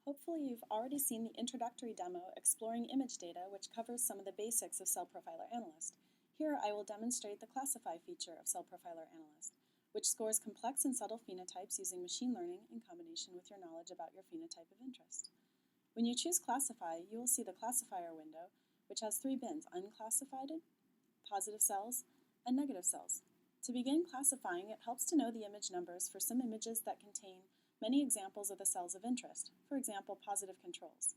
Hopefully you've already seen the introductory demo exploring image data, which covers some of the basics of CellProfiler Analyst. Here I will demonstrate the Classify feature of CellProfiler Analyst, which scores complex and subtle phenotypes using machine learning in combination with your knowledge about your phenotype of interest. When you choose Classify, you will see the classifier window, which has three bins: unclassified, positive cells, and negative cells. To begin classifying, it helps to know the image numbers for some images that contain many examples of the cells of interest, for example, positive controls.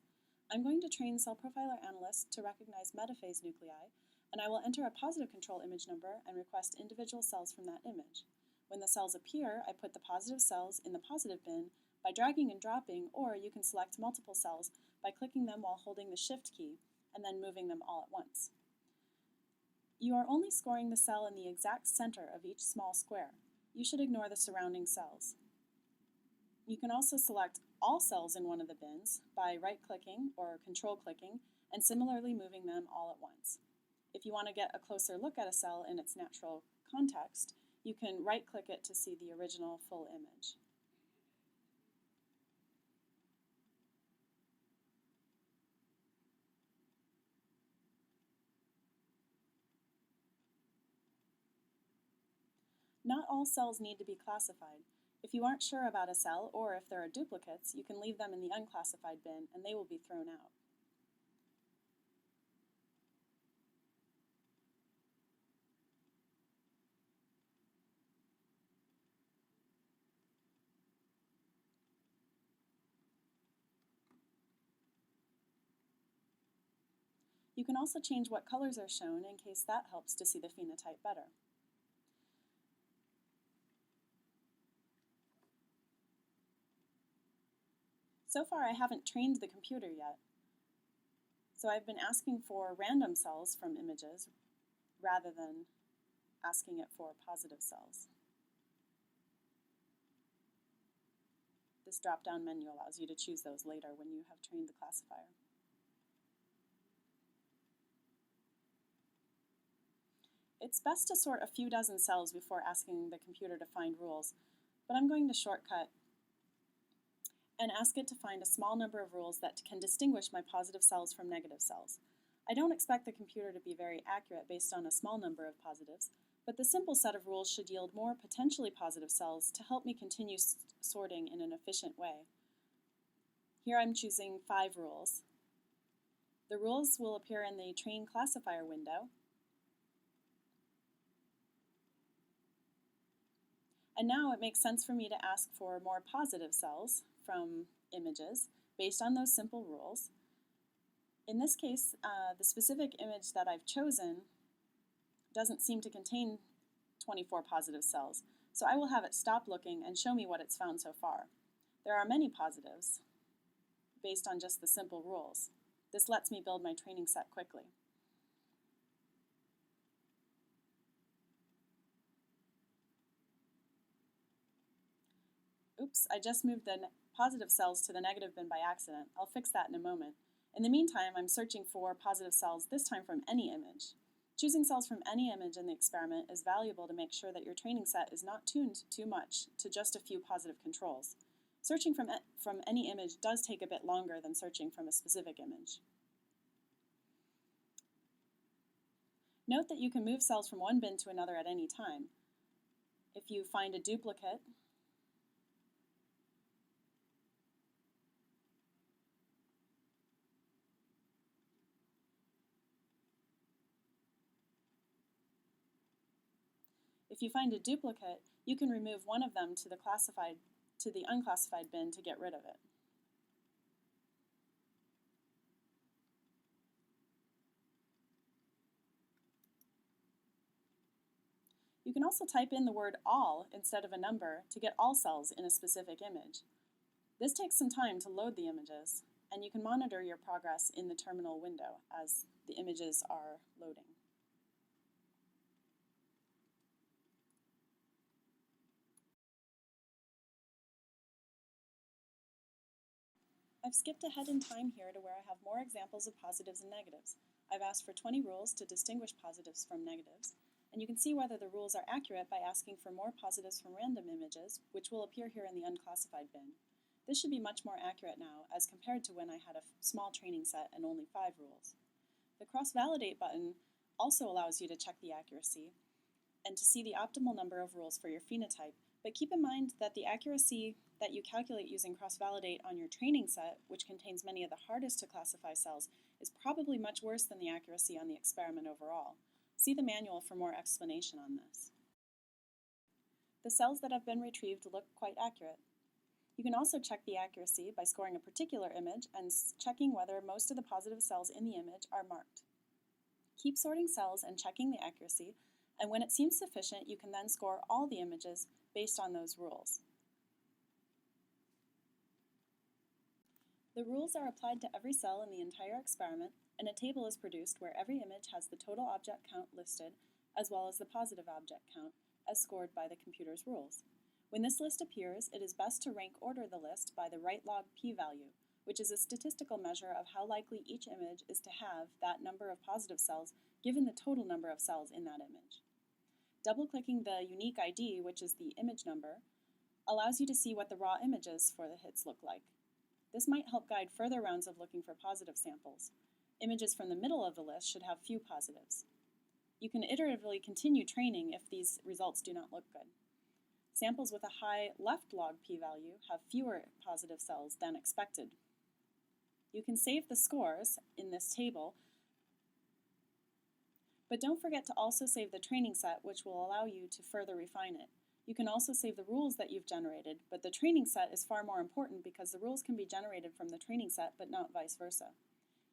I'm going to train CellProfiler Analyst to recognize metaphase nuclei, and I will enter a positive control image number and request individual cells from that image. When the cells appear, I put the positive cells in the positive bin by dragging and dropping, or you can select multiple cells by clicking them while holding the Shift key and then moving them all at once. You are only scoring the cell in the exact center of each small square. You should ignore the surrounding cells. You can also select all cells in one of the bins by right-clicking or control-clicking and similarly moving them all at once. If you want to get a closer look at a cell in its natural context, you can right-click it to see the original full image. Not all cells need to be classified. If you aren't sure about a cell, or if there are duplicates, you can leave them in the unclassified bin and they will be thrown out. You can also change what colors are shown in case that helps to see the phenotype better. So far I haven't trained the computer yet, so I've been asking for random cells from images rather than asking it for positive cells. This drop-down menu allows you to choose those later when you have trained the classifier. It's best to sort a few dozen cells before asking the computer to find rules, but I'm going to shortcut and ask it to find a small number of rules that can distinguish my positive cells from negative cells. I don't expect the computer to be very accurate based on a small number of positives, but the simple set of rules should yield more potentially positive cells to help me continue sorting in an efficient way. Here I'm choosing 5 rules. The rules will appear in the Train Classifier window. And now it makes sense for me to ask for more positive cells from images based on those simple rules. In this case, the specific image that I've chosen doesn't seem to contain 24 positive cells, so I will have it stop looking and show me what it's found so far. There are many positives based on just the simple rules. This lets me build my training set quickly. Oops, I just moved the positive cells to the negative bin by accident. I'll fix that in a moment. In the meantime, I'm searching for positive cells, this time from any image. Choosing cells from any image in the experiment is valuable to make sure that your training set is not tuned too much to just a few positive controls. Searching from any image does take a bit longer than searching from a specific image. Note that you can move cells from one bin to another at any time. If you find a duplicate, you can remove one of them to the unclassified bin to get rid of it. You can also type in the word all instead of a number to get all cells in a specific image. This takes some time to load the images, and you can monitor your progress in the terminal window as the images are loading. I've skipped ahead in time here to where I have more examples of positives and negatives. I've asked for 20 rules to distinguish positives from negatives, and you can see whether the rules are accurate by asking for more positives from random images, which will appear here in the unclassified bin. This should be much more accurate now as compared to when I had a small training set and only 5 rules. The cross-validate button also allows you to check the accuracy and to see the optimal number of rules for your phenotype, but keep in mind that the accuracy that you calculate using cross-validate on your training set, which contains many of the hardest to classify cells, is probably much worse than the accuracy on the experiment overall. See the manual for more explanation on this. The cells that have been retrieved look quite accurate. You can also check the accuracy by scoring a particular image and checking whether most of the positive cells in the image are marked. Keep sorting cells and checking the accuracy, and when it seems sufficient, you can then score all the images based on those rules. The rules are applied to every cell in the entire experiment, and a table is produced where every image has the total object count listed, as well as the positive object count, as scored by the computer's rules. When this list appears, it is best to rank order the list by the right log p-value, which is a statistical measure of how likely each image is to have that number of positive cells given the total number of cells in that image. Double-clicking the unique ID, which is the image number, allows you to see what the raw images for the hits look like. This might help guide further rounds of looking for positive samples. Images from the middle of the list should have few positives. You can iteratively continue training if these results do not look good. Samples with a high left log p-value have fewer positive cells than expected. You can save the scores in this table, but don't forget to also save the training set, which will allow you to further refine it. You can also save the rules that you've generated, but the training set is far more important because the rules can be generated from the training set, but not vice versa.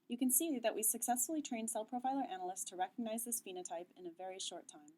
You can see that we successfully trained CellProfiler Analyst to recognize this phenotype in a very short time.